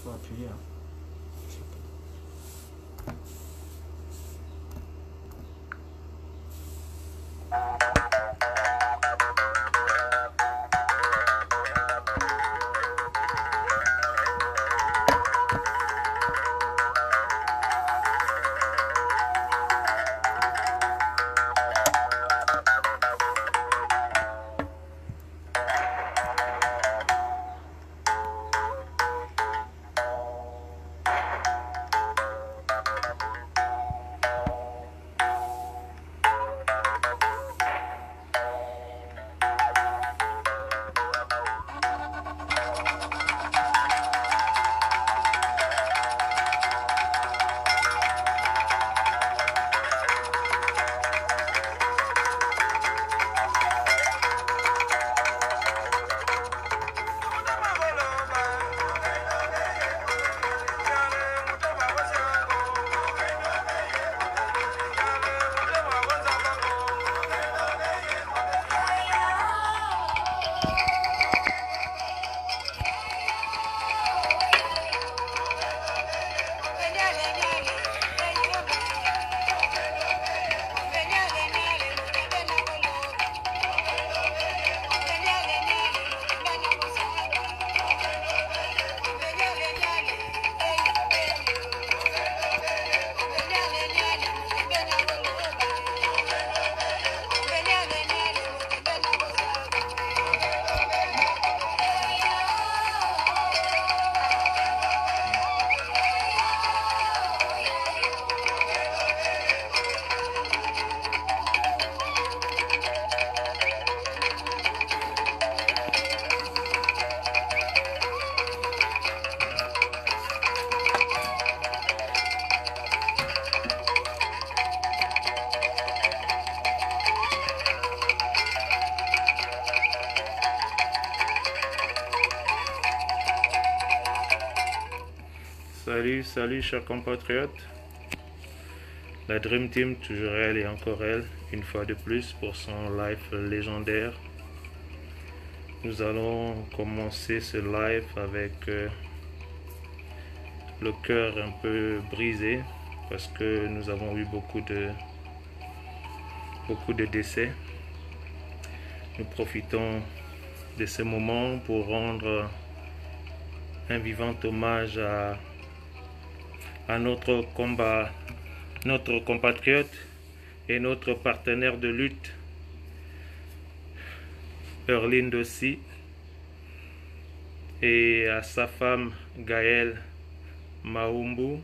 faut appuyer. Hein. Salut chers compatriotes. La Dream Team, toujours elle et encore elle, une fois de plus pour son live légendaire. Nous allons commencer ce live avec le cœur un peu brisé parce que nous avons eu beaucoup de décès. Nous profitons de ce moment pour rendre un vivant hommage à notre compatriote et notre partenaire de lutte, Erline Dossi, et à sa femme Gaëlle Mahumbu.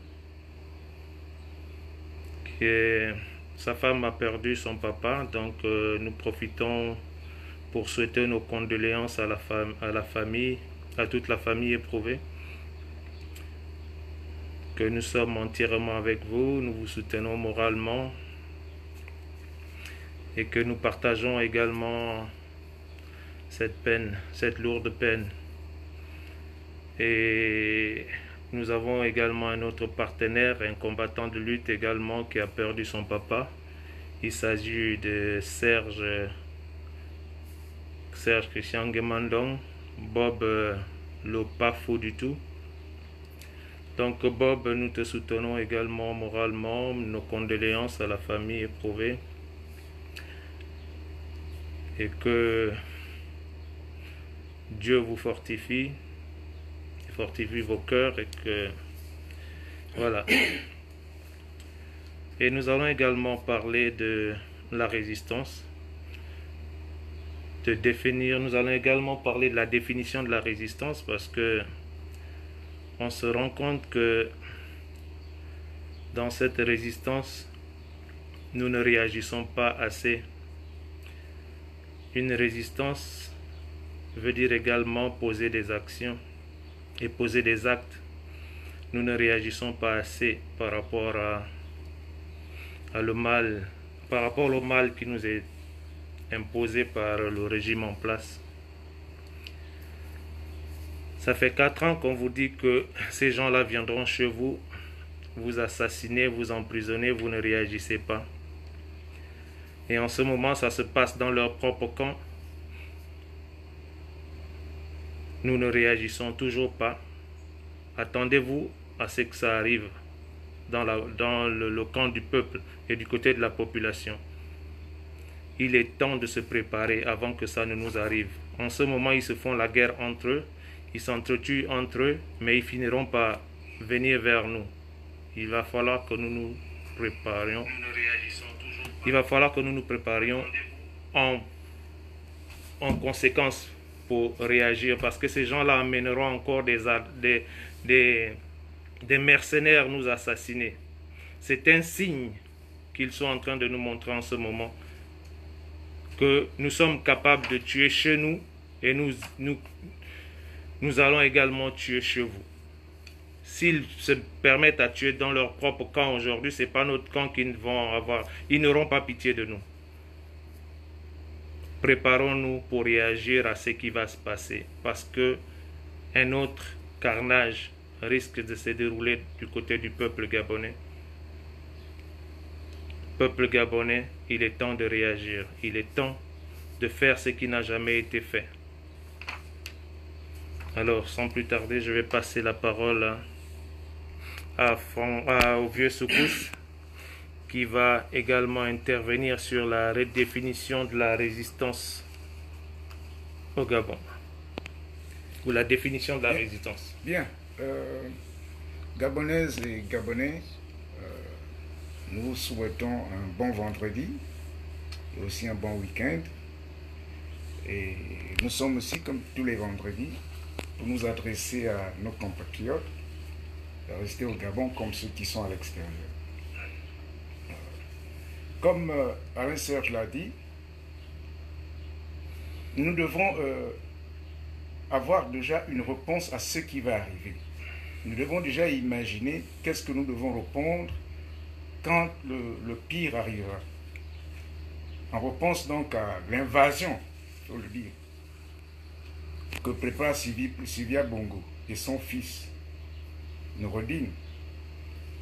Sa femme a perdu son papa, donc nous profitons pour souhaiter nos condoléances à la famille, à toute la famille éprouvée. Que nous sommes entièrement avec vous, nous vous soutenons moralement et que nous partageons également cette peine, cette lourde peine. Et nous avons également un autre partenaire, un combattant de lutte également qui a perdu son papa. Il s'agit de Serge Christian Gemandong, Bob le pas fou du tout. Donc Bob, nous te soutenons également moralement, nos condoléances à la famille éprouvée et que Dieu vous fortifie vos cœurs et que voilà. Et nous allons également parler de la résistance, nous allons également parler de la définition de la résistance parce que on se rend compte que dans cette résistance, nous ne réagissons pas assez. Une résistance veut dire également poser des actions et poser des actes. Nous ne réagissons pas assez par rapport par rapport au mal qui nous est imposé par le régime en place. Ça fait 4 ans qu'on vous dit que ces gens-là viendront chez vous, vous assassiner, vous emprisonner, vous ne réagissez pas. Et en ce moment, ça se passe dans leur propre camp. Nous ne réagissons toujours pas. Attendez-vous à ce que ça arrive dans le camp du peuple et du côté de la population. Il est temps de se préparer avant que ça ne nous arrive. En ce moment, ils se font la guerre entre eux, ils s'entretuent entre eux, mais ils finiront par venir vers nous. Il va falloir que nous nous préparions. Il va falloir que nous nous préparions en conséquence pour réagir, parce que ces gens-là amèneront encore des mercenaires nous assassiner. C'est un signe qu'ils sont en train de nous montrer en ce moment que nous sommes capables de tuer chez nous et nous allons également tuer chez vous. S'ils se permettent à tuer dans leur propre camp aujourd'hui, ce n'est pas notre camp qu'ils vont avoir. Ils n'auront pas pitié de nous. Préparons-nous pour réagir à ce qui va se passer, parce que un autre carnage risque de se dérouler du côté du peuple gabonais. Peuple gabonais, il est temps de réagir. Il est temps de faire ce qui n'a jamais été fait. Alors, sans plus tarder, je vais passer la parole au vieux Soukous, qui va également intervenir sur la redéfinition de la résistance au Gabon. Ou la définition de la résistance. Bien. Gabonaises et Gabonais, nous souhaitons un bon vendredi et aussi un bon week-end. Et nous sommes aussi, comme tous les vendredis, pour nous adresser à nos compatriotes, de rester au Gabon comme ceux qui sont à l'extérieur. Comme Alain Serge l'a dit, nous devons avoir déjà une réponse à ce qui va arriver. Nous devons déjà imaginer qu'est-ce que nous devons répondre quand le pire arrivera. En réponse donc à l'invasion, il faut le dire, que prépare Sylvia Bongo et son fils Noureddine,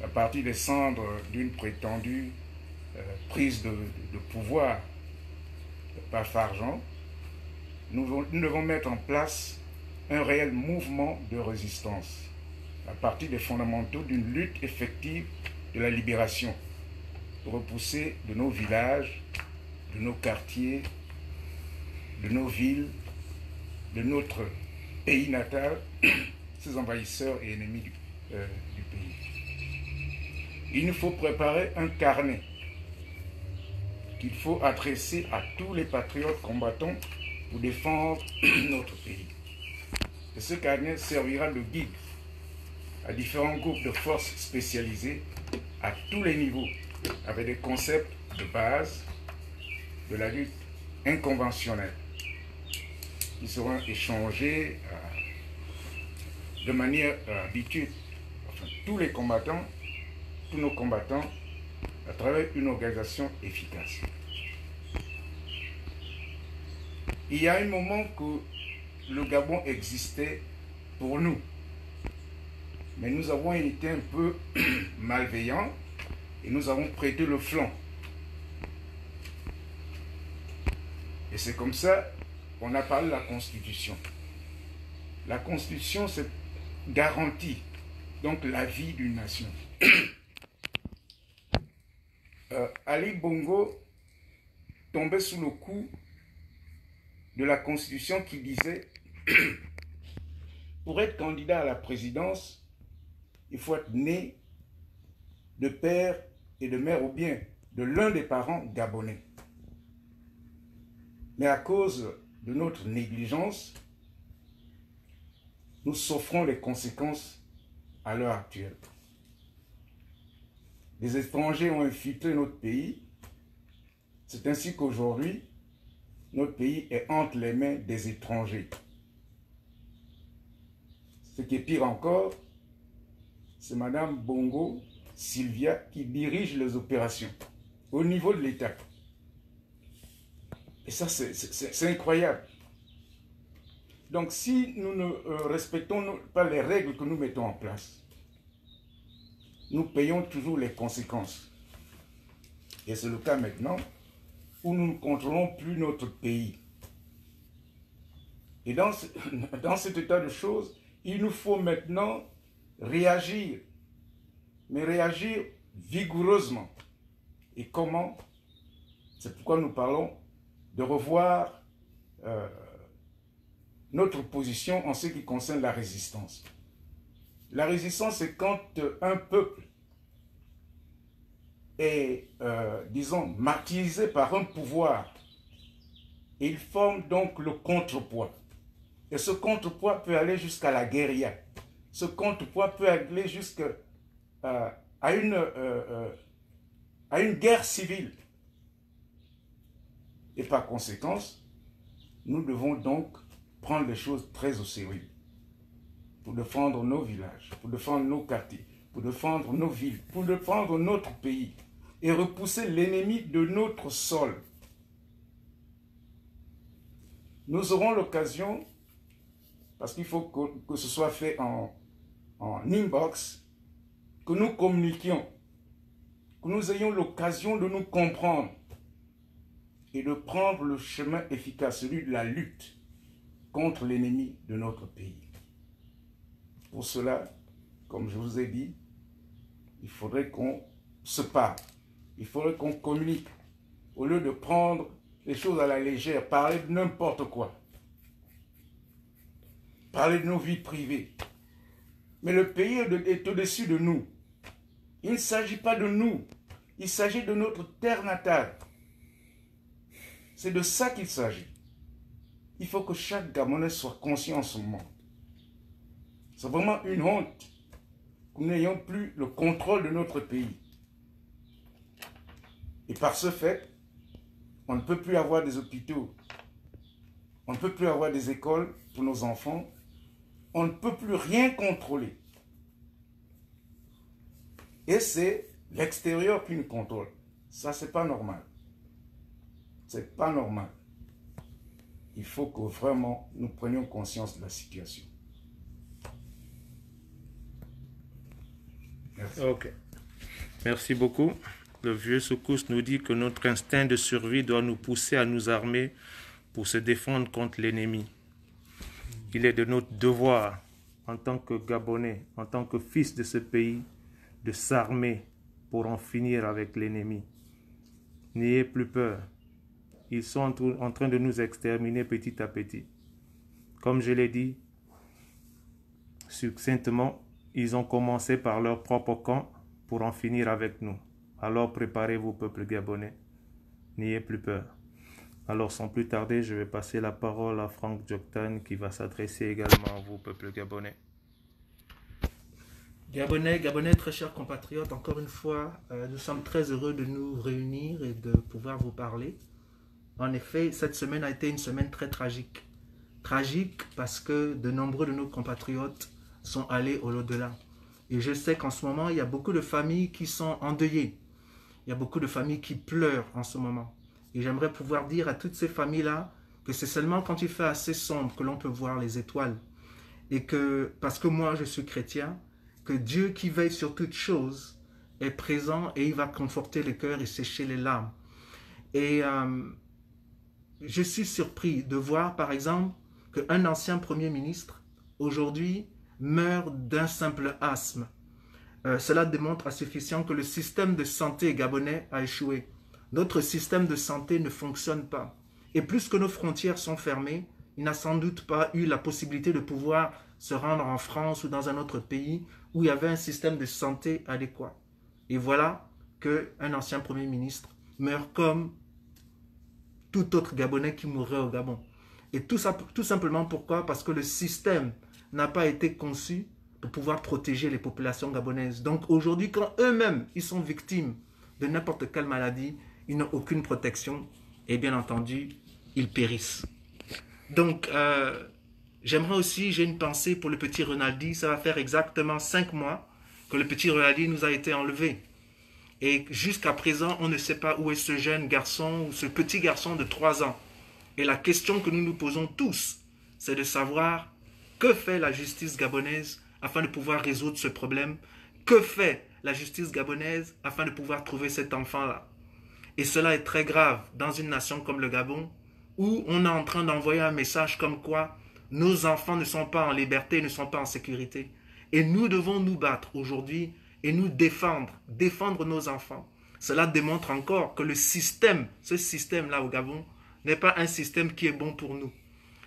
à partir des cendres d'une prétendue prise de pouvoir par Fargeant, nous devons mettre en place un réel mouvement de résistance à partir des fondamentaux d'une lutte effective de la libération, repousser de nos villages, de nos quartiers, de nos villes, de notre pays natal, ces envahisseurs et ennemis du pays. Il nous faut préparer un carnet qu'il faut adresser à tous les patriotes combattants pour défendre notre pays. Et ce carnet servira de guide à différents groupes de forces spécialisées à tous les niveaux, avec des concepts de base de la lutte inconventionnelle qui seront échangés de manière habituelle. Enfin, tous nos combattants, à travers une organisation efficace. Il y a un moment que le Gabon existait pour nous, mais nous avons été un peu malveillants et nous avons prêté le flanc. Et c'est comme ça qu'on a parlé de la Constitution. La Constitution, c'est garantit donc la vie d'une nation. Ali Bongo tombait sous le coup de la Constitution qui disait pour être candidat à la présidence, il faut être né de père et de mère ou bien de l'un des parents gabonais. Mais à cause de notre négligence, nous souffrons les conséquences à l'heure actuelle. Les étrangers ont infiltré notre pays. C'est ainsi qu'aujourd'hui, notre pays est entre les mains des étrangers. Ce qui est pire encore, c'est Madame Bongo Sylvia qui dirige les opérations au niveau de l'État. Et ça, c'est incroyable. Donc, si nous ne respectons pas les règles que nous mettons en place, nous payons toujours les conséquences. Et c'est le cas maintenant où nous ne contrôlons plus notre pays. Et dans cet état de choses, il nous faut maintenant réagir, mais réagir vigoureusement. Et comment? C'est pourquoi nous parlons de revoir notre position en ce qui concerne la résistance. La résistance, c'est quand un peuple est, disons, martyrisé par un pouvoir. Et il forme donc le contrepoids. Et ce contrepoids peut aller jusqu'à la guérilla. Ce contrepoids peut aller jusqu'à une guerre civile. Et par conséquent, nous devons donc prendre les choses très au sérieux pour défendre nos villages, pour défendre nos quartiers, pour défendre nos villes, pour défendre notre pays et repousser l'ennemi de notre sol. Nous aurons l'occasion, parce qu'il faut que ce soit fait en inbox, que nous communiquions, que nous ayons l'occasion de nous comprendre et de prendre le chemin efficace, celui de la lutte contre l'ennemi de notre pays. Pour cela, comme je vous ai dit, il faudrait qu'on se parle, il faudrait qu'on communique, au lieu de prendre les choses à la légère, parler de n'importe quoi, parler de nos vies privées. Mais le pays est au-dessus de nous. Il ne s'agit pas de nous, il s'agit de notre terre natale. C'est de ça qu'il s'agit. Il faut que chaque Gabonais soit conscient en ce moment. C'est vraiment une honte que nous n'ayons plus le contrôle de notre pays. Et par ce fait, on ne peut plus avoir des hôpitaux, on ne peut plus avoir des écoles pour nos enfants, on ne peut plus rien contrôler. Et c'est l'extérieur qui nous contrôle. Ça, c'est pas normal. C'est pas normal. Il faut que vraiment nous prenions conscience de la situation. Merci. Ok. Merci beaucoup. Le vieux Secousse nous dit que notre instinct de survie doit nous pousser à nous armer pour se défendre contre l'ennemi. Il est de notre devoir, en tant que Gabonais, en tant que fils de ce pays, de s'armer pour en finir avec l'ennemi. N'ayez plus peur. Ils sont en train de nous exterminer petit à petit. Comme je l'ai dit succinctement, ils ont commencé par leur propre camp pour en finir avec nous. Alors préparez-vous, peuple gabonais. N'ayez plus peur. Alors sans plus tarder, je vais passer la parole à Franck Djoktan qui va s'adresser également à vous, peuple gabonais. Gabonais, très chers compatriotes, encore une fois, nous sommes très heureux de nous réunir et de pouvoir vous parler. En effet, cette semaine a été une semaine très tragique. Tragique parce que de nombreux de nos compatriotes sont allés au-delà. Et je sais qu'en ce moment, il y a beaucoup de familles qui sont endeuillées. Il y a beaucoup de familles qui pleurent en ce moment. Et j'aimerais pouvoir dire à toutes ces familles-là que c'est seulement quand il fait assez sombre que l'on peut voir les étoiles. Et que, parce que moi je suis chrétien, que Dieu qui veille sur toutes choses est présent et il va conforter le cœur et sécher les larmes. Et je suis surpris de voir par exemple qu'un ancien Premier ministre aujourd'hui meurt d'un simple asthme. Cela démontre à suffisant que le système de santé gabonais a échoué. Notre système de santé ne fonctionne pas. Et plus que nos frontières sont fermées, il n'a sans doute pas eu la possibilité de pouvoir se rendre en France ou dans un autre pays où il y avait un système de santé adéquat. Et voilà qu'un ancien Premier ministre meurt comme tout autre Gabonais qui mourrait au Gabon. Et tout simplement pourquoi? Parce que le système n'a pas été conçu pour pouvoir protéger les populations gabonaises. Donc aujourd'hui, quand eux-mêmes ils sont victimes de n'importe quelle maladie, ils n'ont aucune protection et bien entendu, ils périssent. Donc, j'aimerais aussi, j'ai une pensée pour le petit Ronaldi. Ça va faire exactement 5 mois que le petit Ronaldi nous a été enlevé. Et jusqu'à présent, on ne sait pas où est ce jeune garçon ou ce petit garçon de 3 ans. Et la question que nous nous posons tous, c'est de savoir que fait la justice gabonaise afin de pouvoir résoudre ce problème. Que fait la justice gabonaise afin de pouvoir trouver cet enfant-là? Et cela est très grave dans une nation comme le Gabon, où on est en train d'envoyer un message comme quoi nos enfants ne sont pas en liberté, ne sont pas en sécurité. Et nous devons nous battre aujourd'hui et nous défendre nos enfants. Cela démontre encore que le système, ce système-là au Gabon, n'est pas un système qui est bon pour nous.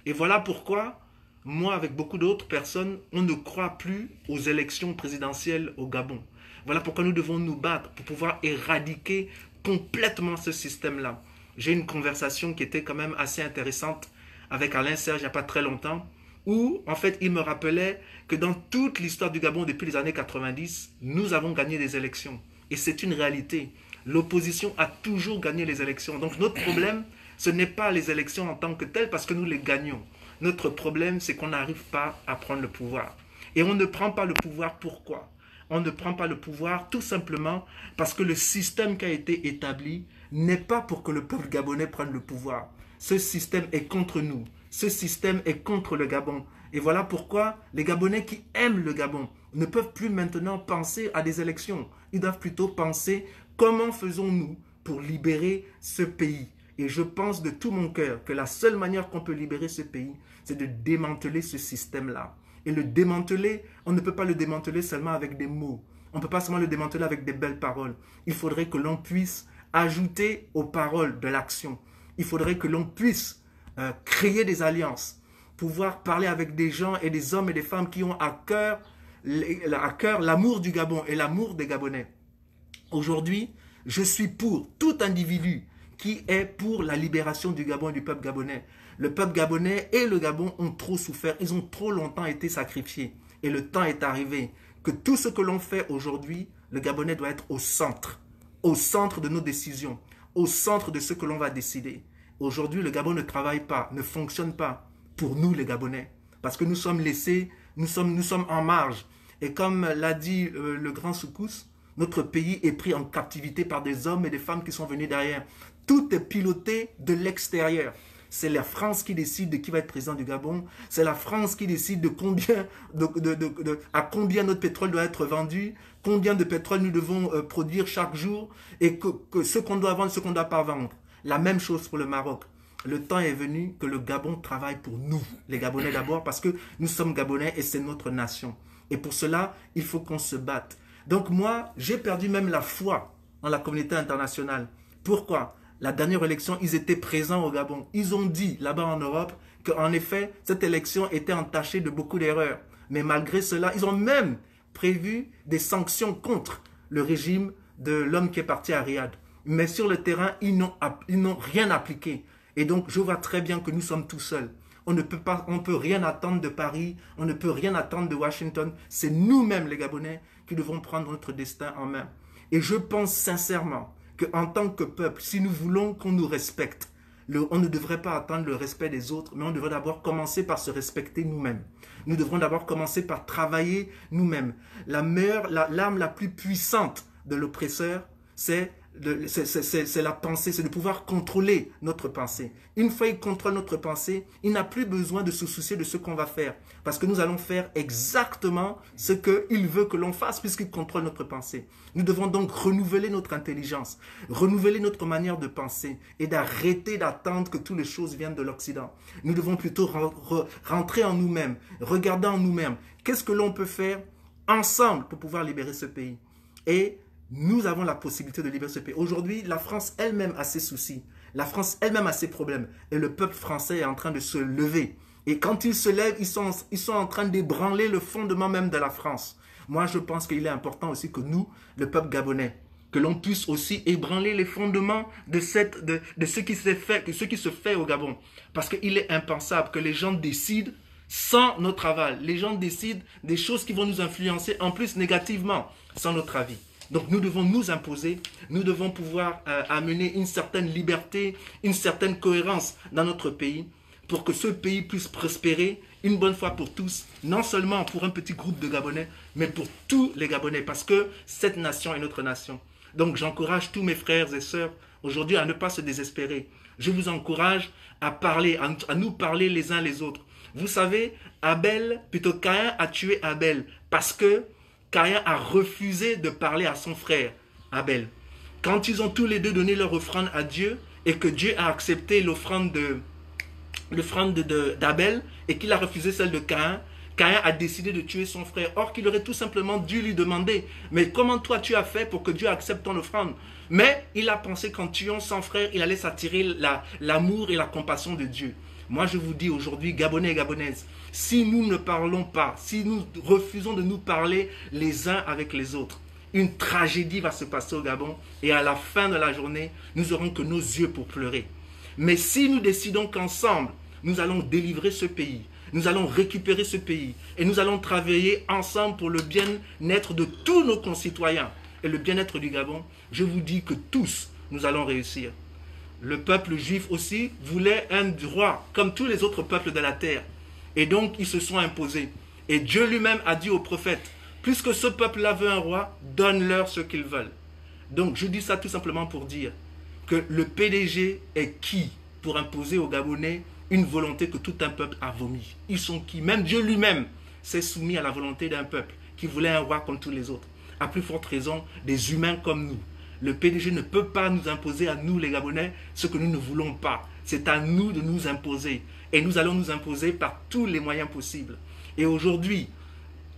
Et voilà pourquoi, moi, avec beaucoup d'autres personnes, on ne croit plus aux élections présidentielles au Gabon. Voilà pourquoi nous devons nous battre pour pouvoir éradiquer complètement ce système-là. J'ai une conversation qui était quand même assez intéressante avec Alain Serge il n'y a pas très longtemps, où en fait il me rappelait que dans toute l'histoire du Gabon depuis les années 90, nous avons gagné des élections. Et c'est une réalité. L'opposition a toujours gagné les élections. Donc notre problème, ce n'est pas les élections en tant que telles parce que nous les gagnons. Notre problème, c'est qu'on n'arrive pas à prendre le pouvoir. Et on ne prend pas le pouvoir, pourquoi? On ne prend pas le pouvoir tout simplement parce que le système qui a été établi n'est pas pour que le peuple gabonais prenne le pouvoir. Ce système est contre nous. Ce système est contre le Gabon. Et voilà pourquoi les Gabonais qui aiment le Gabon ne peuvent plus maintenant penser à des élections. Ils doivent plutôt penser comment faisons-nous pour libérer ce pays. Et je pense de tout mon cœur que la seule manière qu'on peut libérer ce pays, c'est de démanteler ce système-là. Et le démanteler, on ne peut pas le démanteler seulement avec des mots. On ne peut pas seulement le démanteler avec des belles paroles. Il faudrait que l'on puisse ajouter aux paroles de l'action. Il faudrait que l'on puisse créer des alliances, pouvoir parler avec des gens et des hommes et des femmes qui ont à cœur l'amour du Gabon et l'amour des Gabonais. Aujourd'hui, je suis pour tout individu qui est pour la libération du Gabon et du peuple gabonais. Le peuple gabonais et le Gabon ont trop souffert, ils ont trop longtemps été sacrifiés. Et le temps est arrivé que tout ce que l'on fait aujourd'hui, le Gabonais doit être au centre de nos décisions, au centre de ce que l'on va décider. Aujourd'hui, le Gabon ne travaille pas, ne fonctionne pas pour nous les Gabonais, parce que nous sommes laissés, nous sommes en marge. Et comme l'a dit le grand Soukous, notre pays est pris en captivité par des hommes et des femmes qui sont venus derrière. Tout est piloté de l'extérieur. C'est la France qui décide de qui va être président du Gabon. C'est la France qui décide de à combien notre pétrole doit être vendu, combien de pétrole nous devons produire chaque jour et que ce qu'on doit vendre, ce qu'on ne doit pas vendre. La même chose pour le Maroc. Le temps est venu que le Gabon travaille pour nous, les Gabonais d'abord, parce que nous sommes Gabonais et c'est notre nation. Et pour cela, il faut qu'on se batte. Donc moi, j'ai perdu même la foi en la communauté internationale. Pourquoi? La dernière élection, ils étaient présents au Gabon. Ils ont dit là-bas en Europe qu'en effet, cette élection était entachée de beaucoup d'erreurs. Mais malgré cela, ils ont même prévu des sanctions contre le régime de l'homme qui est parti à Riyad. Mais sur le terrain, ils n'ont rien appliqué. Et donc, je vois très bien que nous sommes tout seuls. On ne peut rien attendre de Paris, on ne peut rien attendre de Washington. C'est nous-mêmes, les Gabonais, qui devons prendre notre destin en main. Et je pense sincèrement qu'en tant que peuple, si nous voulons qu'on nous respecte, on ne devrait pas attendre le respect des autres, mais on devrait d'abord commencer par se respecter nous-mêmes. Nous devrons d'abord commencer par travailler nous-mêmes. L'arme la plus puissante de l'oppresseur, c'est la pensée, c'est de pouvoir contrôler notre pensée. Une fois qu'il contrôle notre pensée, il n'a plus besoin de se soucier de ce qu'on va faire. Parce que nous allons faire exactement ce qu'il veut que l'on fasse puisqu'il contrôle notre pensée. Nous devons donc renouveler notre intelligence, renouveler notre manière de penser et d'arrêter d'attendre que toutes les choses viennent de l'Occident. Nous devons plutôt rentrer en nous-mêmes, regarder en nous-mêmes. Qu'est-ce que l'on peut faire ensemble pour pouvoir libérer ce pays? Et nous avons la possibilité de libérer ce pays. Aujourd'hui, la France elle-même a ses soucis. La France elle-même a ses problèmes. Et le peuple français est en train de se lever. Et quand ils se lèvent, ils sont en train d'ébranler le fondement même de la France. Moi, je pense qu'il est important aussi que nous, le peuple gabonais, que l'on puisse aussi ébranler les fondements de ce qui se fait au Gabon. Parce qu'il est impensable que les gens décident sans notre aval. Les gens décident des choses qui vont nous influencer en plus négativement sans notre avis. Donc nous devons nous imposer, nous devons pouvoir amener une certaine liberté, une certaine cohérence dans notre pays pour que ce pays puisse prospérer une bonne fois pour tous, non seulement pour un petit groupe de Gabonais, mais pour tous les Gabonais, parce que cette nation est notre nation. Donc j'encourage tous mes frères et sœurs aujourd'hui à ne pas se désespérer. Je vous encourage à parler, à nous parler les uns les autres. Vous savez, Caïn a tué Abel parce que Caïn a refusé de parler à son frère, Abel. Quand ils ont tous les deux donné leur offrande à Dieu et que Dieu a accepté l'offrande d'Abel et qu'il a refusé celle de Caïn, Caïn a décidé de tuer son frère, or qu'il aurait tout simplement dû lui demander, mais comment toi tu as fait pour que Dieu accepte ton offrande? Mais il a pensé qu'en tuant son frère, il allait s'attirer l'amour et la compassion de Dieu. Moi je vous dis aujourd'hui, Gabonais et Gabonaises, si nous ne parlons pas, si nous refusons de nous parler les uns avec les autres, une tragédie va se passer au Gabon et à la fin de la journée, nous n'aurons que nos yeux pour pleurer. Mais si nous décidons qu'ensemble, nous allons délivrer ce pays, nous allons récupérer ce pays et nous allons travailler ensemble pour le bien-être de tous nos concitoyens et le bien-être du Gabon, je vous dis que tous, nous allons réussir. Le peuple juif aussi voulait un roi comme tous les autres peuples de la terre. Et donc, ils se sont imposés. Et Dieu lui-même a dit aux prophètes, puisque ce peuple-là veut un roi, donne-leur ce qu'ils veulent. Donc, je dis ça tout simplement pour dire que le PDG est qui pour imposer aux Gabonais une volonté que tout un peuple a vomi? Ils sont qui? Même Dieu lui-même s'est soumis à la volonté d'un peuple qui voulait un roi comme tous les autres. À plus forte raison, des humains comme nous. Le PDG ne peut pas nous imposer à nous les Gabonais ce que nous ne voulons pas. C'est à nous de nous imposer. Et nous allons nous imposer par tous les moyens possibles. Et aujourd'hui,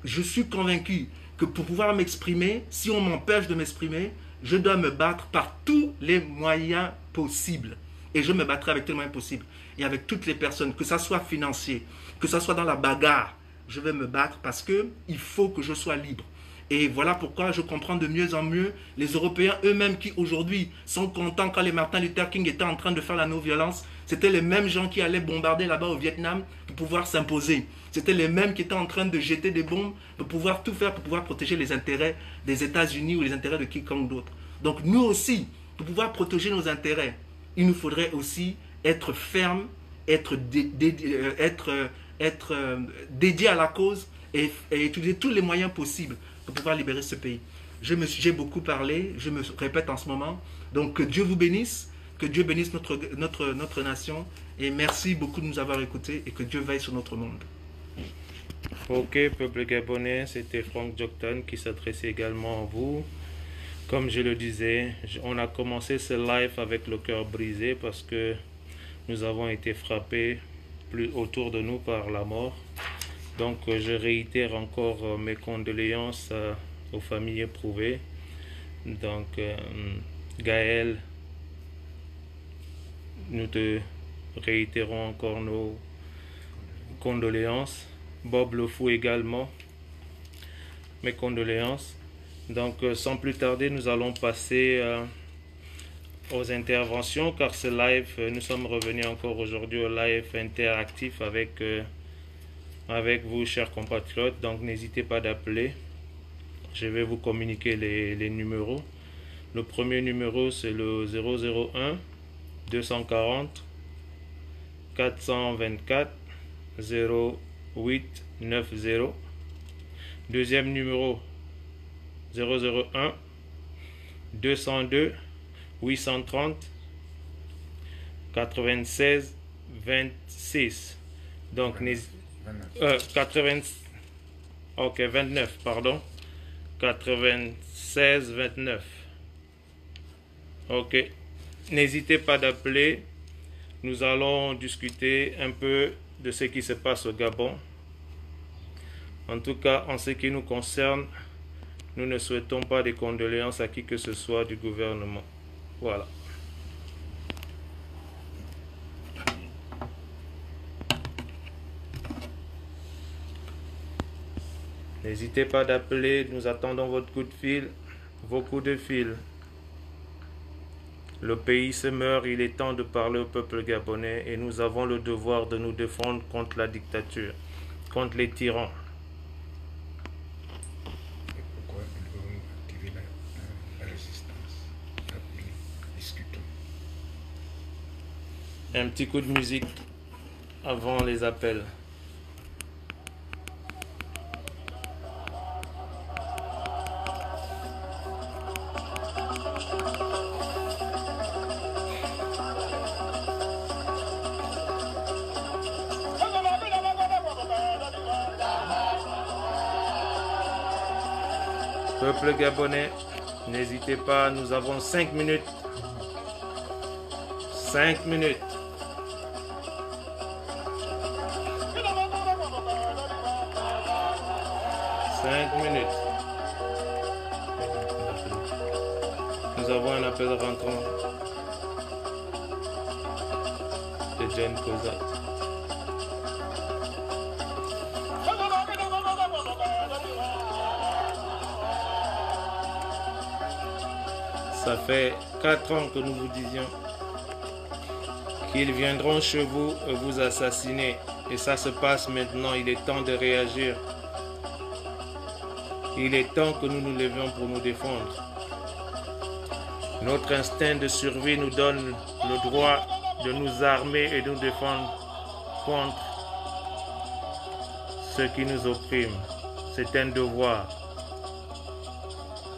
je suis convaincu que pour pouvoir m'exprimer, si on m'empêche de m'exprimer, je dois me battre par tous les moyens possibles. Et je me battrai avec tous les moyens possibles. Et avec toutes les personnes, que ça soit financier, que ça soit dans la bagarre, je vais me battre parce qu'il faut que je sois libre. Et voilà pourquoi je comprends de mieux en mieux les Européens eux-mêmes qui aujourd'hui sont contents quand les Martin Luther King étaient en train de faire la non-violence. C'était les mêmes gens qui allaient bombarder là-bas au Vietnam pour pouvoir s'imposer. C'était les mêmes qui étaient en train de jeter des bombes pour pouvoir tout faire, pour pouvoir protéger les intérêts des États-Unis ou les intérêts de quiconque d'autre. Donc nous aussi, pour pouvoir protéger nos intérêts, il nous faudrait aussi être ferme, être dédié à la cause et utiliser tous les moyens possibles pour pouvoir libérer ce pays. J'ai beaucoup parlé, je me répète en ce moment. Donc que Dieu vous bénisse, que Dieu bénisse notre nation et merci beaucoup de nous avoir écoutés et que Dieu veille sur notre monde. Ok, peuple gabonais, c'était Frank Joktan qui s'adressait également à vous. Comme je le disais, on a commencé ce live avec le cœur brisé parce que nous avons été frappés autour de nous par la mort. Donc je réitère encore mes condoléances aux familles éprouvées. Donc Gaël, nous te réitérons encore nos condoléances. Bob Le Fou également, mes condoléances. Donc sans plus tarder, nous allons passer aux interventions car ce live, nous sommes revenus encore aujourd'hui au live interactif avec vous, chers compatriotes. Donc n'hésitez pas d'appeler. Je vais vous communiquer les numéros. Le premier numéro, c'est le 001 240 424 0890. Deuxième numéro, 001 202 830 96 26. Donc 29, pardon. 96 29. Ok. N'hésitez pas d'appeler. Nous allons discuter un peu de ce qui se passe au Gabon. En tout cas, en ce qui nous concerne, nous ne souhaitons pas de condoléances à qui que ce soit du gouvernement. Voilà. N'hésitez pas d'appeler, nous attendons votre coup de fil, vos coups de fil. Le pays se meurt, il est temps de parler au peuple gabonais et nous avons le devoir de nous défendre contre la dictature, contre les tyrans. Et pourquoi nous devons activer la résistance? Discutons. Un petit coup de musique avant les appels. Peuple gabonais, n'hésitez pas, nous avons 5 minutes. 5 minutes. 5 minutes. Nous avons un appel rentrant de John Koza. Ça fait 4 ans que nous vous disions qu'ils viendront chez vous et vous assassiner. Et ça se passe maintenant. Il est temps de réagir. Il est temps que nous nous levions pour nous défendre. Notre instinct de survie nous donne le droit de nous armer et de nous défendre contre ceux qui nous oppriment. C'est un devoir.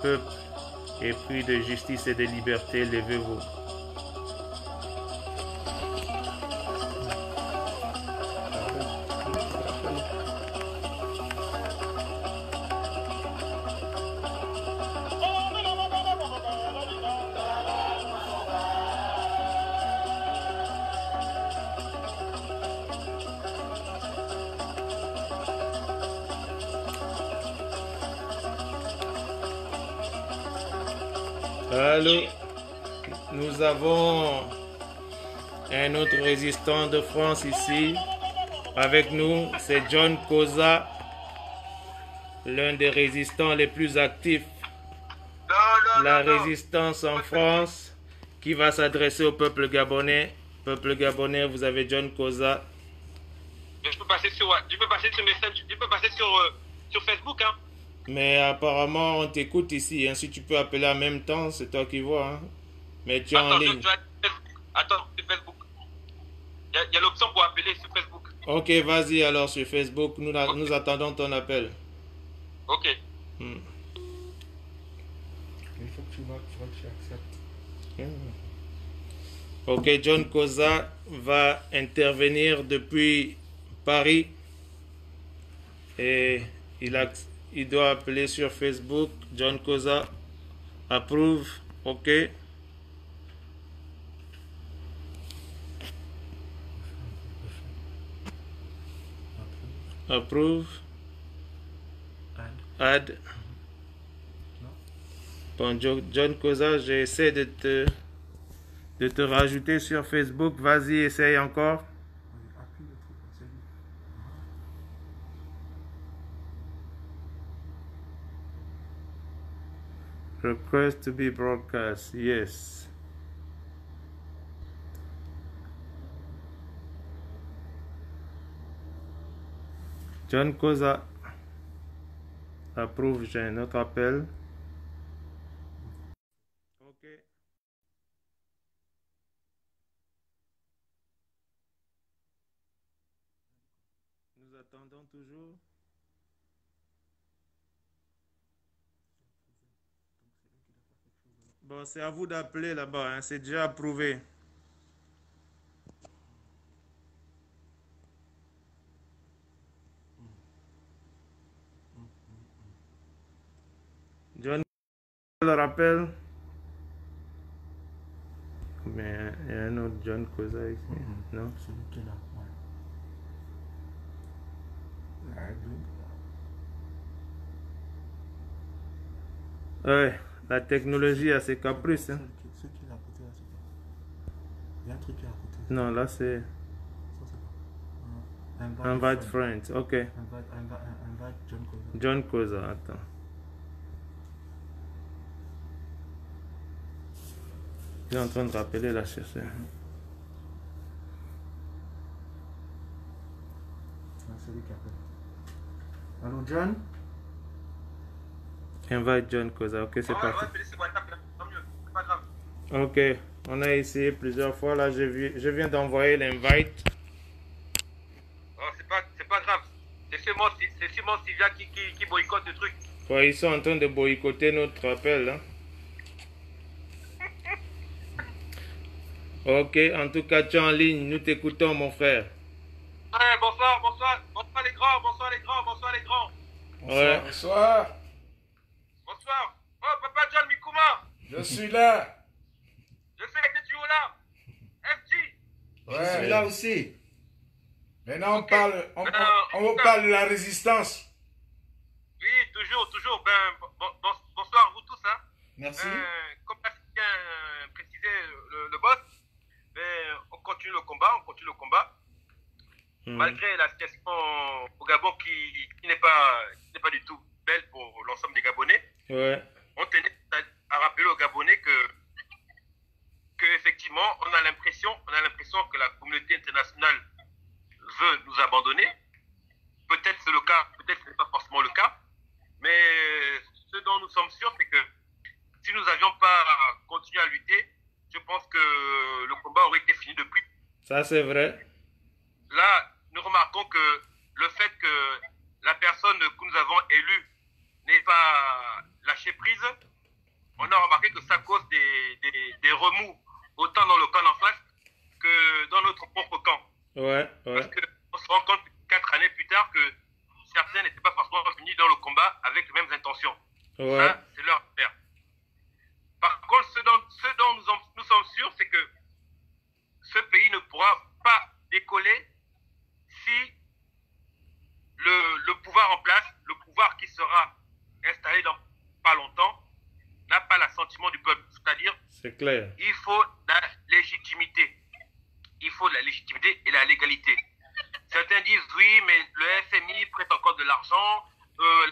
Peuple épris de justice et de liberté, levez-vous. Allô, nous avons un autre résistant de France ici. Avec nous, c'est John Koza, l'un des résistants les plus actifs. La résistance en France qui va s'adresser au peuple gabonais. Peuple gabonais, vous avez John Koza. Je peux passer sur message, je peux passer sur Facebook, hein. Mais apparemment, on t'écoute ici. Hein. Si tu peux appeler en même temps, c'est toi qui vois. Hein. Mais tu es en ligne. Attends, sur Facebook. Il y a l'option pour appeler sur Facebook. Ok, vas-y alors sur Facebook. Nous attendons ton appel. Ok. Il faut que tu vois que tu acceptes. Ok, John Koza va intervenir depuis Paris. Et il doit appeler sur Facebook. John Koza approuve. Ok. Approve. Add. Bon, John Koza, j'essaie de te rajouter sur Facebook. Vas-y, essaye encore. Request to be broadcast. Yes. John Koza approuve. J'ai un autre appel. Ok. Nous attendons toujours. Bon, c'est à vous d'appeler là-bas, hein. C'est déjà approuvé. John le rappelle. Mais il y a un autre John Koza ici. Non? Celui qui est là. Ouais, la technologie a ses caprices. Hein. Ce qui est à côté là, c'est quoi? Il y a un truc qui est à côté. Non, là c'est. Ça, c'est quoi? Invite friends. Ok. Invite John Koza. John Koza, attends. Il est en train de rappeler la chercher. C'est lui qui appelle. Allô, John? Invite John Koza. Ok, c'est parti. C'est pas grave. Ok, on a essayé plusieurs fois. Là, je viens d'envoyer l'invite. Oh, c'est pas grave. C'est Simon Sylvia qui boycotte le truc. Ouais, ils sont en train de boycotter notre appel. Hein. Ok, en tout cas, tu es en ligne. Nous t'écoutons, mon frère. Ouais, bonsoir les grands, bonsoir les grands. Ouais. Bonsoir. Bonsoir. Oh, Papa John Mikuma. Je suis là. Je sais que tu es là. FG. Ouais. Je suis là aussi. Maintenant, on parle de la résistance. Oui, toujours. Bonsoir à vous tous. Hein. Merci. Comme l'a bien précisé le boss, on continue le combat. Malgré la situation au Gabon qui n'est pas du tout belle pour l'ensemble des Gabonais. Ouais. On tenait à rappeler aux Gabonais que effectivement, on a l'impression que la communauté internationale veut nous abandonner. Peut-être c'est le cas, peut-être ce n'est pas forcément le cas. Mais ce dont nous sommes sûrs, c'est que si nous n'avions pas continué à lutter, je pense que le combat aurait été fini depuis. Ça, c'est vrai. Là, nous remarquons que le fait que la personne que nous avons élue n'ait pas lâché prise, on a remarqué que ça cause des remous, autant dans le camp en face que dans notre propre camp. Ouais. Parce qu'on se rend compte 4 années plus tard que certains n'étaient pas forcément venus dans le combat avec les mêmes intentions. Ouais. Ça, c'est leur affaire. Par contre, ce dont nous sommes sûrs, c'est que ce pays ne pourra pas décoller si le pouvoir en place, le pouvoir qui sera installé dans pas longtemps, n'a pas l'assentiment du peuple. C'est-à-dire, c'est clair. Il faut la légitimité. Il faut la légitimité et la légalité. Certains disent oui, mais le FMI prête encore de l'argent,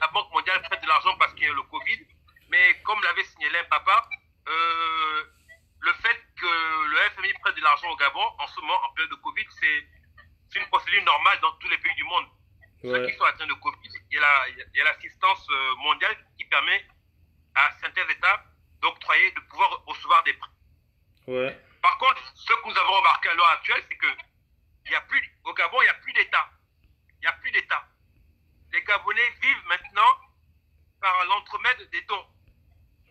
la Banque mondiale prête de l'argent parce qu'il y a le Covid. Mais comme l'avait signalé un papa, le fait que le FMI prête de l'argent au Gabon, en ce moment, en période de Covid, c'est une procédure normale dans tous les pays du monde. Ouais. Ceux qui sont atteints de Covid, il y a l'assistance mondiale qui permet à certains États d'octroyer, de pouvoir recevoir des prêts. Ouais. Par contre, ce que nous avons remarqué à l'heure actuelle, c'est que au Gabon, il n'y a plus d'État. Il n'y a plus d'État. Les Gabonais vivent maintenant par l'entremède des dons.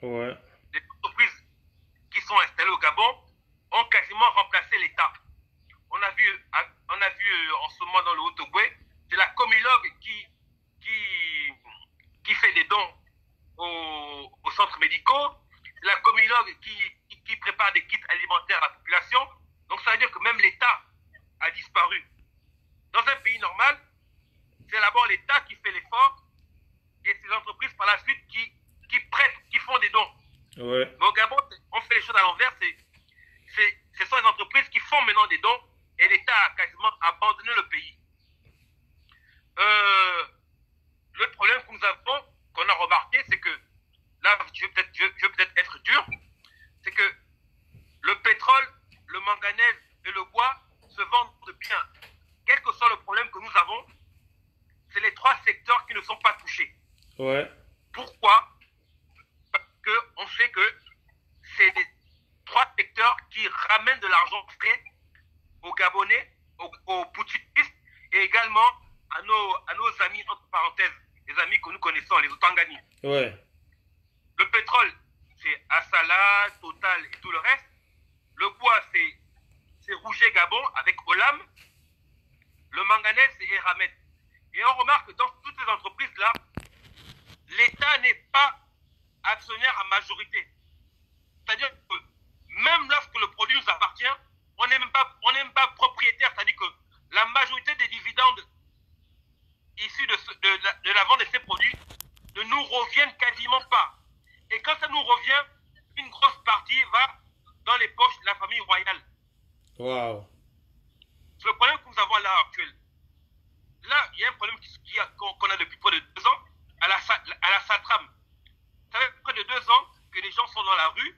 Ouais. Les entreprises qui sont installées au Gabon ont quasiment remplacé l'État. On a vu en ce moment dans le Haut-Ogooué, c'est la Comilogue qui fait des dons aux centres médicaux. C'est la Comilogue qui prépare des kits alimentaires à la population. Donc ça veut dire que même l'État a disparu. Dans un pays normal, c'est d'abord l'État qui fait l'effort et ces entreprises par la suite qui prêtent, qui font des dons. Ouais. Mais au Gabon, on fait les choses à l'envers. Ce sont les entreprises qui font maintenant des dons et l'État a quasiment abandonné le pays. Le problème que nous avons, qu'on a remarqué, c'est que, là, je vais peut-être être dur, c'est que le pétrole, le manganèse et le bois se vendent bien. Quel que soit le problème que nous avons, c'est les 3 secteurs qui ne sont pas touchés. Ouais. Pourquoi? Parce qu'on sait que c'est les 3 secteurs qui ramènent de l'argent frais aux Gabonais, aux Poutinistes et également à nos amis, entre parenthèses, les amis que nous connaissons, les Otangani. Ouais. Le pétrole, c'est Assala, Total et tout le reste. Le bois, c'est Rouget Gabon avec Olam. Le manganèse, c'est Eramet. Et on remarque que dans toutes ces entreprises-là, l'État n'est pas actionnaire à majorité. C'est-à-dire que même lorsque le produit nous appartient, on n'est même pas propriétaire. C'est-à-dire que la majorité des dividendes issus de la vente de ces produits ne nous reviennent quasiment pas. Et quand ça nous revient, une grosse partie va dans les poches de la famille royale. Wow. C'est le problème que nous avons à l'heure actuelle. Là, il y a un problème qu'on a depuis près de 2 ans à la SATRAM. Ça fait près de 2 ans que les gens sont dans la rue.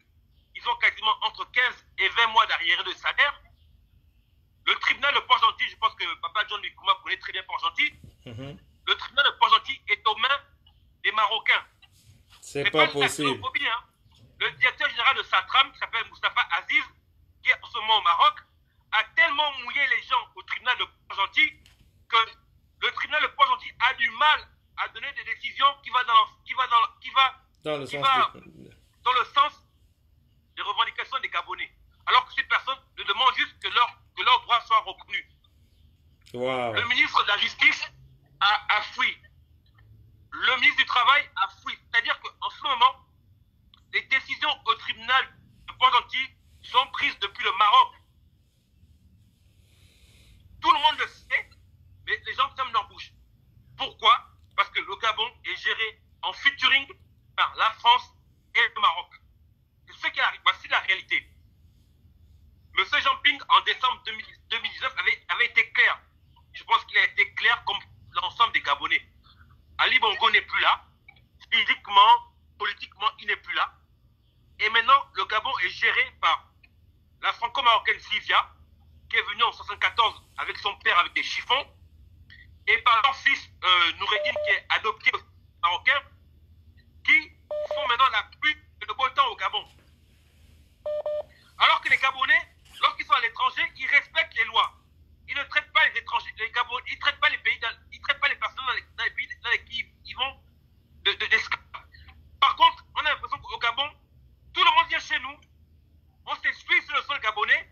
Ils ont quasiment entre 15 et 20 mois d'arriérés de salaire. Le tribunal de Port-Gentil, je pense que Papa John Likouma connaît très bien Port-Gentil. Le tribunal de Port-Gentil est aux mains des Marocains. C'est pas possible. xénophobie, hein. Le directeur général de SATRAM, qui s'appelle Moustapha Aziz, qui est en ce moment au Maroc, a tellement mouillé les gens au tribunal de Port-Gentil que le tribunal de Port-Gentil a du mal à donner des décisions qui vont dans le sens des revendications des Gabonais. Alors que ces personnes ne demandent juste que leurs droits soient reconnus. Wow. Le ministre de la Justice a fui. Le ministre du Travail a fui. C'est-à-dire qu'en ce moment, les décisions au tribunal de Port-Gentil sont prises depuis le Maroc. Tout le monde le sait, mais les gens ferment leur bouche. Pourquoi? Parce que le Gabon est géré en featuring France et le Maroc. C'est ce qui arrive. Voici la réalité. Monsieur Jean Ping, en décembre 2019, avait été clair. Je pense qu'il a été clair comme l'ensemble des Gabonais. Ali Bongo n'est plus là. Physiquement, politiquement, il n'est plus là. Et maintenant, le Gabon est géré par la franco-marocaine Sylvia, qui est venue en 1974 avec son père avec des chiffons, et par leur fils Noureddin, qui est adopté marocain, qui font maintenant la pluie et le beau temps au Gabon. Alors que les Gabonais, lorsqu'ils sont à l'étranger, ils respectent les lois. Ils ne traitent pas les étrangers, les Gabonais, ils ne traitent pas les pays, ils ne traitent pas les personnes dans les pays dans lesquels ils vont d'esclaves. Par contre, on a l'impression qu'au Gabon, tout le monde vient chez nous, on s'excuse sur le sol gabonais,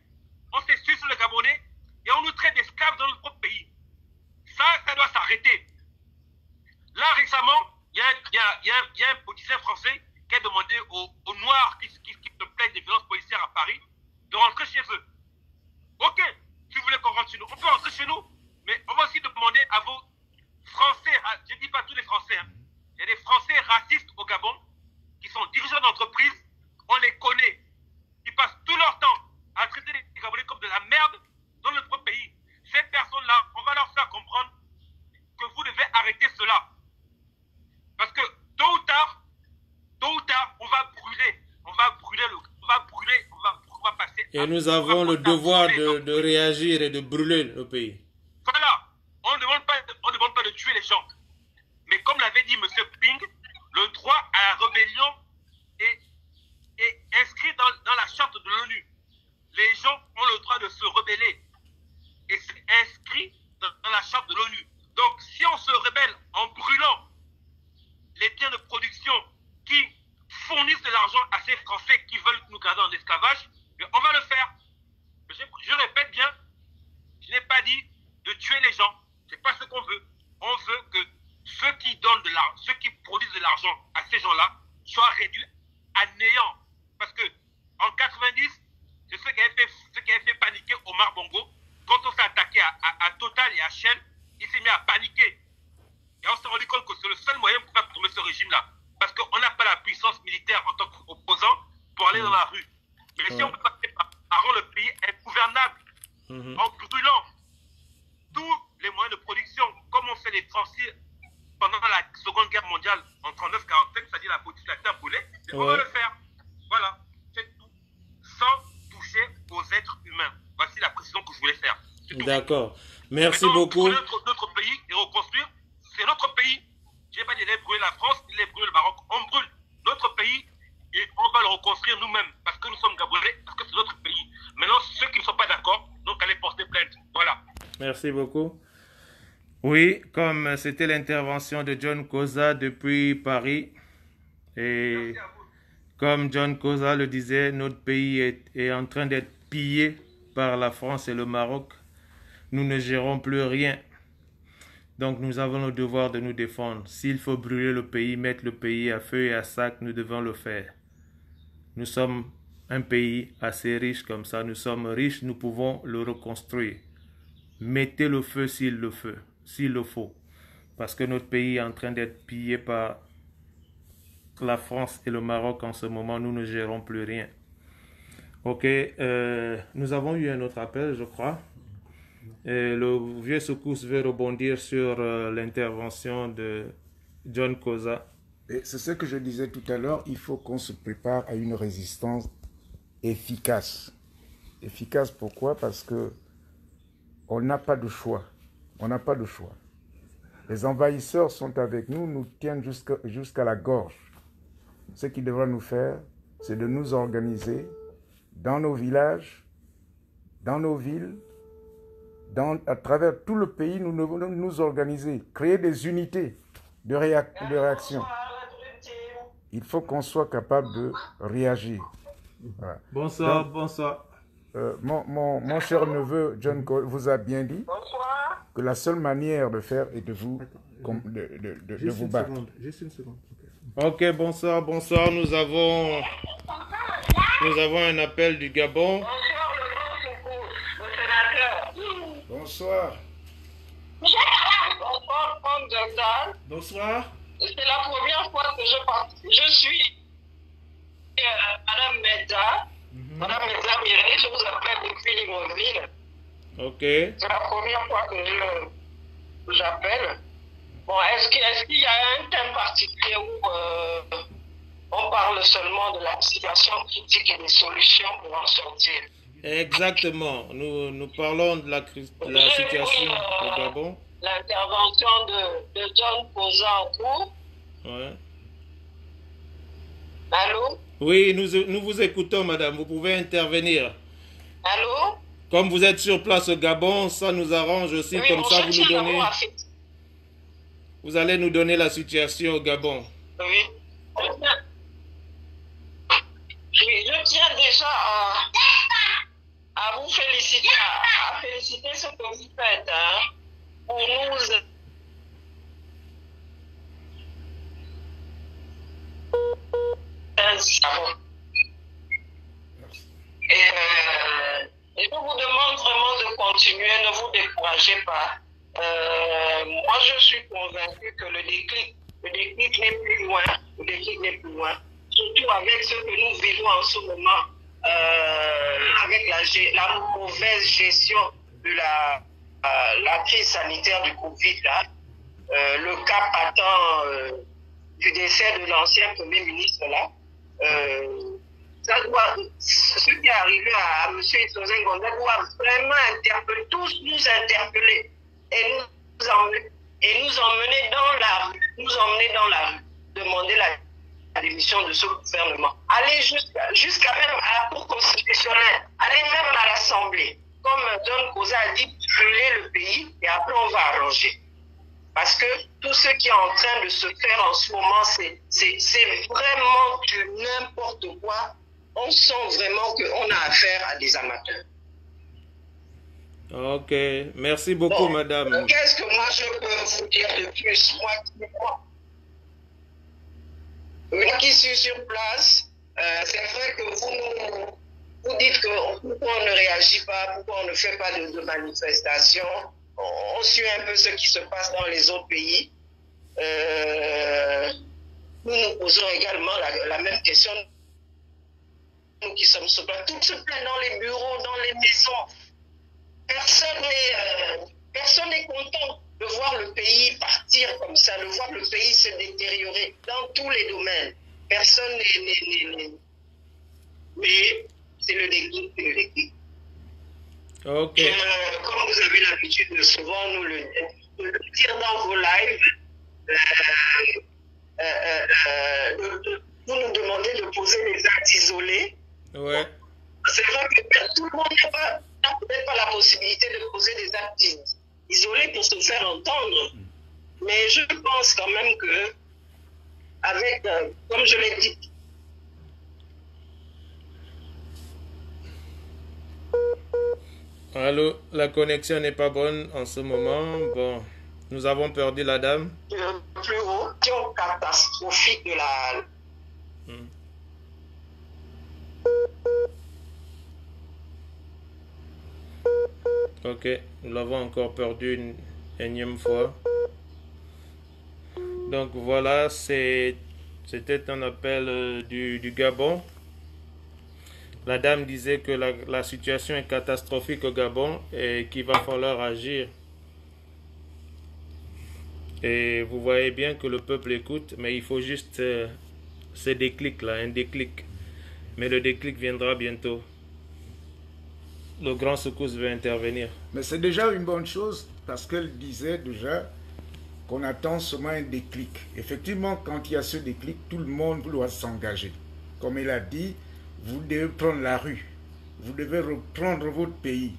on s'excuse sur le Gabonais, et on nous traite d'esclaves dans notre propre pays. Ça doit s'arrêter. Là, récemment, il y a un politicien français qui a demandé aux Noirs qui se plaignent des violences policières à Paris de rentrer chez eux. Ok, si vous voulez qu'on rentre chez nous, on peut rentrer chez nous, mais on va aussi demander à vos Français, je ne dis pas tous les Français, hein. Il y a des Français racistes au Gabon qui sont dirigeants d'entreprise, on les connaît, qui passent tout leur temps à traiter les Gabonais comme de la merde dans notre propre pays. Ces personnes-là, on va leur faire comprendre que vous devez arrêter cela. Parce que tôt ou tard, on va passer. Et nous avons le devoir de réagir et de brûler le pays. Voilà, on ne demande pas de tuer les gens. Mais comme l'avait dit M. Ping, le droit à la rébellion est inscrit dans la charte de l'ONU. Les gens ont le droit de se rebeller. Et c'est inscrit dans la charte de l'ONU. Donc, si on se rebelle en brûlant les biens de production qui fournissent de l'argent à ces Français qui veulent nous garder en esclavage, on va le faire. Je répète bien, je n'ai pas dit de tuer les gens. C'est pas ce qu'on veut. On veut que ceux qui donnent de l'argent, ceux qui produisent de l'argent à ces gens-là soient réduits à néant. Parce que en 90, c'est ce qui avait fait paniquer Omar Bongo. Quand on s'est attaqué à Total et à Shell, il s'est mis à paniquer. Et on s'est rendu compte que c'est le seul moyen pour faire tomber ce régime-là. Parce qu'on n'a pas la puissance militaire en tant qu'opposant pour aller dans la rue. Mais si on peut passer par rendre le pays ingouvernable, en brûlant tous les moyens de production, comme on fait les Français pendant la Seconde Guerre mondiale en 39-45, c'est-à-dire la politique de la terre brûlée, on va le faire. Voilà, c'est tout. Sans toucher aux êtres humains. Voici la précision que je voulais faire. D'accord. Merci maintenant, beaucoup. Notre pays et reconstruire, c'est notre pays. Je n'ai pas dit de brûler la France, ni de brûler le Maroc. On brûle notre pays et on va le reconstruire nous-mêmes parce que nous sommes Gabonais, parce que c'est notre pays. Maintenant, ceux qui ne sont pas d'accord, donc allez porter plainte. Voilà. Merci beaucoup. Oui, comme c'était l'intervention de John Koza depuis Paris, et comme John Koza le disait, notre pays est en train d'être pillé par la France et le Maroc. Nous ne gérons plus rien. Donc nous avons le devoir de nous défendre. S'il faut brûler le pays, mettre le pays à feu et à sac, nous devons le faire. Nous sommes un pays assez riche comme ça. Nous sommes riches, nous pouvons le reconstruire. Mettez le feu s'il le faut. Parce que notre pays est en train d'être pillé par la France et le Maroc en ce moment. Nous ne gérons plus rien. Ok, nous avons eu un autre appel, je crois. Le vieux Secousse veut rebondir sur l'intervention de John Koza. C'est ce que je disais tout à l'heure, il faut qu'on se prépare à une résistance efficace. Efficace pourquoi? Parce que on n'a pas de choix. On n'a pas de choix. Les envahisseurs sont avec nous, nous tiennent jusqu'à la gorge. Ce qu'ils devraient nous faire, c'est de nous organiser dans nos villages, dans nos villes, à travers tout le pays, nous devons nous organiser, créer des unités de réaction. Il faut qu'on soit capable de réagir. Voilà. Bonsoir, donc, bonsoir. Mon cher neveu John Cole vous a bien dit que la seule manière de faire est de vous, de vous battre. Juste une seconde. Ok, bonsoir, bonsoir. Nous avons un appel du Gabon. Bonsoir. Bonsoir. C'est la première fois que je suis Madame Mézamire, je vous appelle depuis Libreville. Ok. C'est la première fois que j'appelle. Bon, est-ce qu'il y a un thème particulier où on parle seulement de la situation critique et des solutions pour en sortir? Exactement. Nous parlons de la situation au Gabon. L'intervention de John Pozancourt. Ouais. Allô? Oui, nous vous écoutons, madame. Vous pouvez intervenir. Allô? Comme vous êtes sur place au Gabon, ça nous arrange aussi. Oui, Comme ça, vous allez nous donner la situation au Gabon. Oui. Je tiens déjà à vous féliciter, à féliciter ce que vous faites pour nous. Et je vous demande vraiment de continuer, ne vous découragez pas. Moi, je suis convaincu que le déclic n'est plus loin. Le déclic n'est plus loin. Surtout avec ce que nous vivons en ce moment, avec la mauvaise gestion de la crise sanitaire du Covid, là. Le cas patent du décès de l'ancien Premier ministre, là. Ce qui est arrivé à M. Issozen Gonda doit vraiment interpeller, tous nous interpeller et nous emmener dans la rue, demander la démission de ce gouvernement. Aller jusqu'à même à la Cour constitutionnelle, aller même à l'Assemblée. Comme John Koza a dit, brûler le pays et après on va arranger. Parce que tout ce qui est en train de se faire en ce moment, c'est vraiment du n'importe quoi. On sent vraiment qu'on a affaire à des amateurs. Ok, merci beaucoup, madame. Qu'est-ce que moi je peux vous dire de plus? Moi qui suis sur place, c'est vrai que vous dites que pourquoi on ne réagit pas, pourquoi on ne fait pas de manifestation. On suit un peu ce qui se passe dans les autres pays. Nous nous posons également la même question. Nous qui sommes sur place, tout se plaint dans les bureaux, dans les maisons. Personne n'est content de voir le pays partir comme ça, de voir le pays se détériorer dans tous les domaines. Personne n'est... Mais c'est le déclic, Ok. Comme vous avez l'habitude de souvent nous le dire dans vos lives, vous nous demandez de poser des actes isolés. Ouais. C'est vrai que tout le monde n'a peut-être pas la possibilité de poser des actes isolés pour se faire entendre. Mais je pense quand même que, avec, comme je l'ai dit, Allô, la connexion n'est pas bonne en ce moment. Bon, nous avons perdu la dame. Le plus haut taux catastrophique de la... Ok, nous l'avons encore perdu une énième fois. Donc voilà, c'était un appel du Gabon. La dame disait que la situation est catastrophique au Gabon et qu'il va falloir agir. Et vous voyez bien que le peuple écoute, mais il faut juste ce déclic-là, un déclic. Mais le déclic viendra bientôt. Le grand secousse va intervenir. Mais c'est déjà une bonne chose parce qu'elle disait déjà qu'on attend seulement un déclic. Effectivement, quand il y a ce déclic, tout le monde doit s'engager. Comme elle a dit, vous devez prendre la rue, vous devez reprendre votre pays,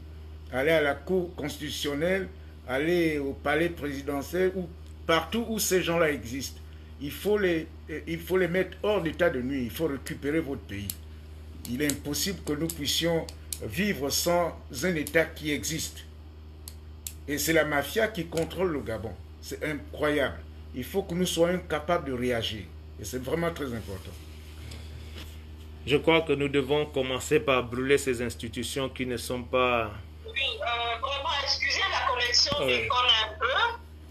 aller à la Cour constitutionnelle, aller au palais présidentiel, ou partout où ces gens-là existent. Il faut les mettre hors d'état de nuire, il faut récupérer votre pays. Il est impossible que nous puissions vivre sans un État qui existe. Et c'est la mafia qui contrôle le Gabon. C'est incroyable. Il faut que nous soyons capables de réagir. Et c'est vraiment très important. Je crois que nous devons commencer par brûler ces institutions qui ne sont pas... Oui, vraiment, excusez la connexion qui déconne un peu.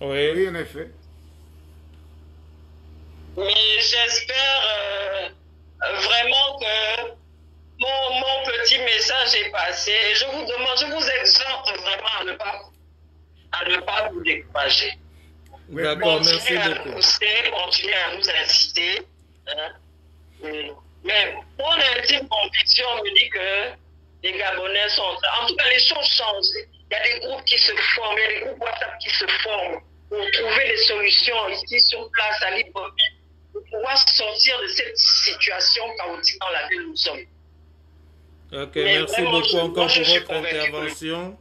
Oui. Oui, en effet. Mais j'espère vraiment que mon s'est passé. Et je vous demande, je vous exhorte vraiment à ne pas vous décourager. D'accord, merci beaucoup. Continuez à nous inciter. Hein. Mais mon intime conviction me dit que les Gabonais sont... En tout cas, les choses changent. Il y a des groupes qui se forment, il y a des groupes WhatsApp qui se forment pour trouver des solutions ici sur place à Libreville, pour pouvoir sortir de cette situation chaotique dans laquelle nous sommes. Ok, Mais merci vraiment, beaucoup encore je pour suis votre convaincu intervention.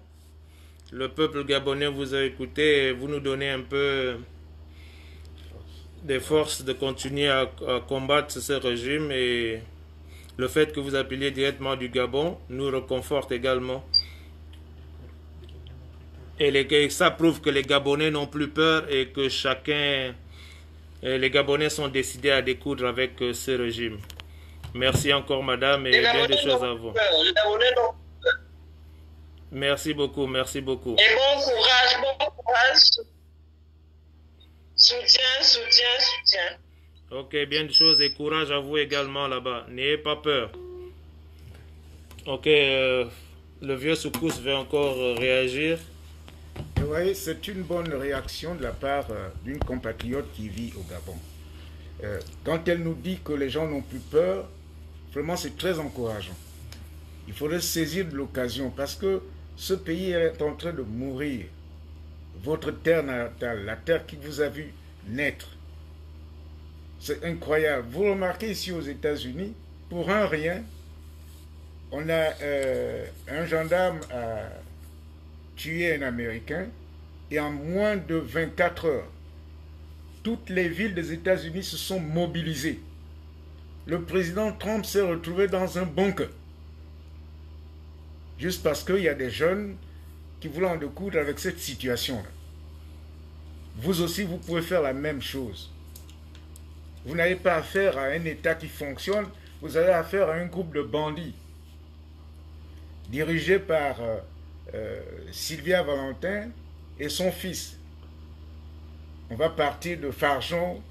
Le peuple gabonais vous a écouté et vous nous donnez un peu des forces de continuer à combattre ce régime, et le fait que vous appeliez directement du Gabon nous réconforte également. Et ça prouve que les Gabonais n'ont plus peur et que les Gabonais sont décidés à découdre avec ce régime. Merci encore madame et bien des choses à vous. Les Gabonais n'ont plus peur. Merci beaucoup, merci beaucoup. Et bon courage, bon courage. Soutien, soutien, soutien. Ok, bien de choses et courage à vous également là-bas. N'ayez pas peur. Ok, le vieux Soukous veut encore réagir. Vous voyez, c'est une bonne réaction de la part d'une compatriote qui vit au Gabon. Quand elle nous dit que les gens n'ont plus peur, vraiment c'est très encourageant. Il faudrait saisir de l'occasion parce que ce pays est en train de mourir. Votre terre natale, la terre qui vous a vu naître. C'est incroyable. Vous remarquez ici aux États-Unis, pour un rien, on a un gendarme a tué un Américain et en moins de 24 heures, toutes les villes des États-Unis se sont mobilisées. Le président Trump s'est retrouvé dans un bunker. Juste parce qu'il y a des jeunes qui voulaient en découdre avec cette situation-là. Vous aussi, vous pouvez faire la même chose. Vous n'avez pas affaire à un État qui fonctionne, vous avez affaire à un groupe de bandits dirigé par Sylvia Valentin et son fils. On va partir de Farjon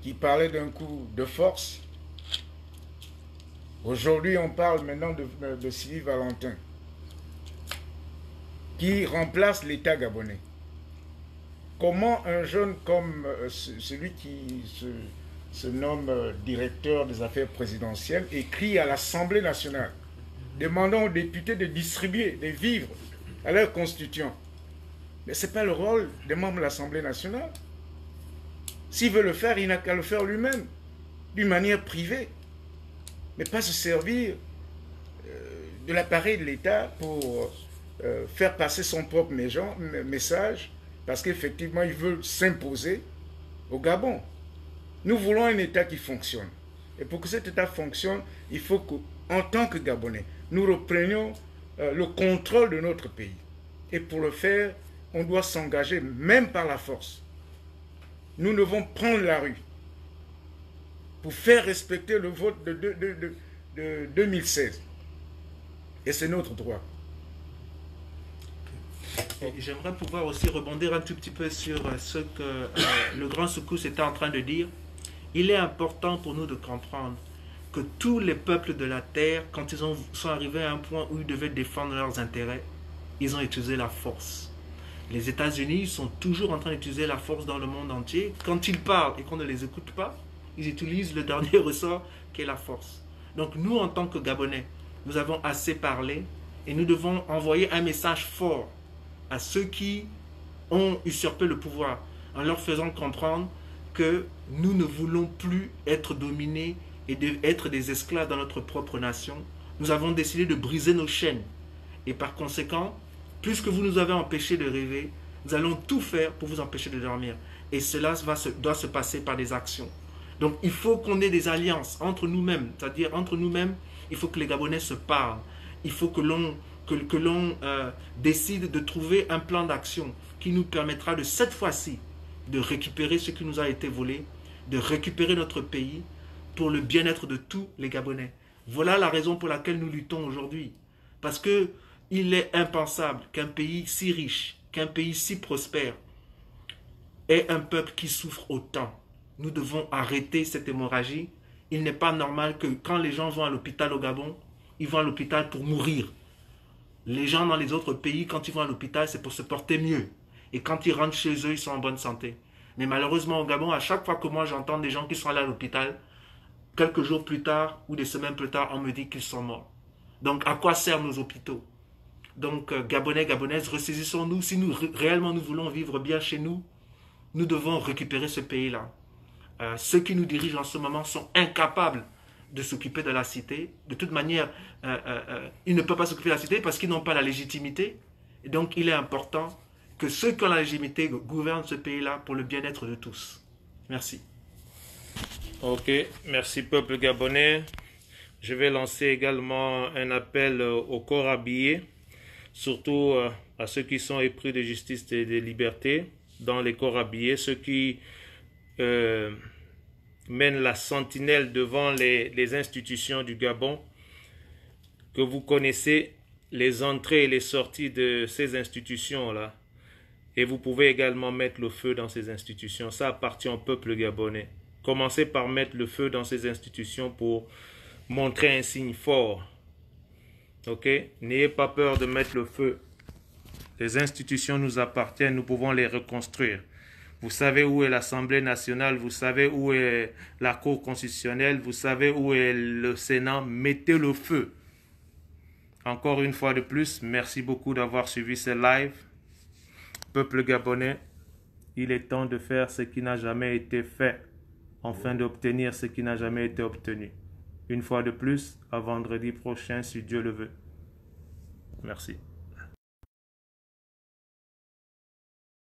qui parlait d'un coup de force. Aujourd'hui, on parle maintenant de Sylvie Valentin qui remplace l'État gabonais. Comment un jeune comme celui qui se nomme directeur des affaires présidentielles écrit à l'Assemblée nationale demandant aux députés de distribuer des vivres à leurs constituants? Mais ce n'est pas le rôle des membres de l'Assemblée nationale. S'il veut le faire, il n'a qu'à le faire lui-même, d'une manière privée, mais pas se servir de l'appareil de l'État pour faire passer son propre message, parce qu'effectivement, il veut s'imposer au Gabon. Nous voulons un État qui fonctionne. Et pour que cet État fonctionne, il faut qu'en tant que Gabonais, nous reprenions le contrôle de notre pays. Et pour le faire, on doit s'engager, même par la force. Nous devons prendre la rue pour faire respecter le vote de 2016. Et c'est notre droit. J'aimerais pouvoir aussi rebondir un tout petit peu sur ce que le grand Soukous était en train de dire. Il est important pour nous de comprendre que tous les peuples de la terre, quand ils sont arrivés à un point où ils devaient défendre leurs intérêts, ils ont utilisé la force. Les États-Unis sont toujours en train d'utiliser la force dans le monde entier. Quand ils parlent et qu'on ne les écoute pas, ils utilisent le dernier ressort qui est la force. Donc nous, en tant que Gabonais, nous avons assez parlé et nous devons envoyer un message fort à ceux qui ont usurpé le pouvoir en leur faisant comprendre que nous ne voulons plus être dominés et être des esclaves dans notre propre nation. Nous avons décidé de briser nos chaînes. Et par conséquent, puisque vous nous avez empêchés de rêver, nous allons tout faire pour vous empêcher de dormir. Et cela doit se passer par des actions. Donc il faut qu'on ait des alliances entre nous-mêmes. C'est-à-dire entre nous-mêmes, il faut que les Gabonais se parlent. Il faut que l'on décide de trouver un plan d'action qui nous permettra de cette fois-ci de récupérer ce qui nous a été volé, de récupérer notre pays pour le bien-être de tous les Gabonais. Voilà la raison pour laquelle nous luttons aujourd'hui. Parce que il est impensable qu'un pays si riche, qu'un pays si prospère ait un peuple qui souffre autant. Nous devons arrêter cette hémorragie. Il n'est pas normal que quand les gens vont à l'hôpital au Gabon, ils vont à l'hôpital pour mourir. Les gens dans les autres pays, quand ils vont à l'hôpital, c'est pour se porter mieux. Et quand ils rentrent chez eux, ils sont en bonne santé. Mais malheureusement, au Gabon, à chaque fois que moi j'entends des gens qui sont allés à l'hôpital, quelques jours plus tard ou des semaines plus tard, on me dit qu'ils sont morts. Donc, à quoi servent nos hôpitaux? Donc, Gabonais, Gabonaises, ressaisissons-nous. Si réellement nous voulons vivre bien chez nous, nous devons récupérer ce pays-là. Ceux qui nous dirigent en ce moment sont incapables de s'occuper de la cité. De toute manière, ils ne peuvent pas s'occuper de la cité parce qu'ils n'ont pas la légitimité. Et donc, il est important que ceux qui ont la légitimité gouvernent ce pays-là pour le bien-être de tous. Merci. Ok, merci peuple gabonais. Je vais lancer également un appel au corps habillé, surtout à ceux qui sont épris de justice et de liberté dans les corps habillés, ceux qui mènent la sentinelle devant les institutions du Gabon, que vous connaissez les entrées et les sorties de ces institutions-là. Et vous pouvez également mettre le feu dans ces institutions. Ça appartient au peuple gabonais. Commencez par mettre le feu dans ces institutions pour montrer un signe fort. Ok? N'ayez pas peur de mettre le feu. Les institutions nous appartiennent, nous pouvons les reconstruire. Vous savez où est l'Assemblée nationale, vous savez où est la Cour constitutionnelle, vous savez où est le Sénat. Mettez le feu. Encore une fois de plus, merci beaucoup d'avoir suivi ce live. Peuple gabonais, il est temps de faire ce qui n'a jamais été fait, afin d'obtenir ce qui n'a jamais été obtenu. Une fois de plus, à vendredi prochain, si Dieu le veut. Merci.